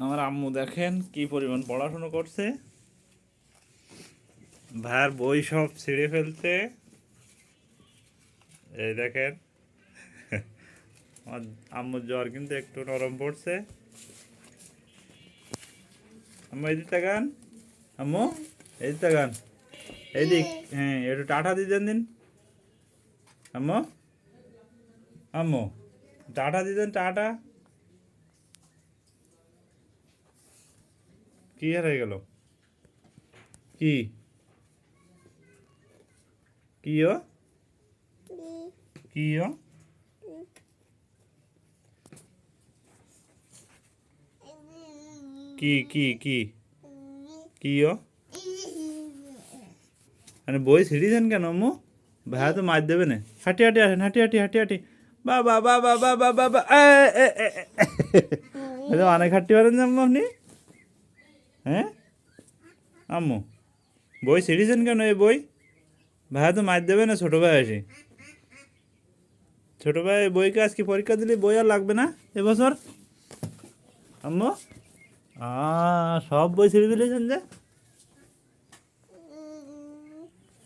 আমার আম্মু দেখেন কি পরিমাণ পড়াশুনো করছে, ভাইয়ের বই সব ছিঁড়ে ফেলছে। এই দেখেন আমার আম্মুর জ্বর কিন্তু একটু নরম পড়ছে। আম্মু এদিক তাকান, আম্মু এদিক তাকান, এইদিক। হ্যাঁ, একটু টাটা দিতেন দিন আম্মু। আম্মু টাটা দিতেন, টাটা। কি হারিয়ে গেল? কি কি ও কি ও কি কি কি কি ও মানে বই ছিঁড়িছেন কেন আম্মু? ভাইয়া তো মার দেবে না। হাঁটি হাঁটি আসেন, হাঁটি হাঁটি হাঁটি হাঁটি। বাবা বাবা বাবা বাবা, অনেক হাঁটতে পারেন যে আম্মু আপনি। হ্যাঁ আম্মু, বই ছিঁড়িছেন কেন এই বই? ভাইয়া তো মার দেবে না, ছোটো ভাই আসি। ছোটো ভাই বইকে আজকে পরীক্ষা দিলে বই আর লাগবে না এবছর আম্মু। সব বই ছিঁড়ে দিলেছেন যে।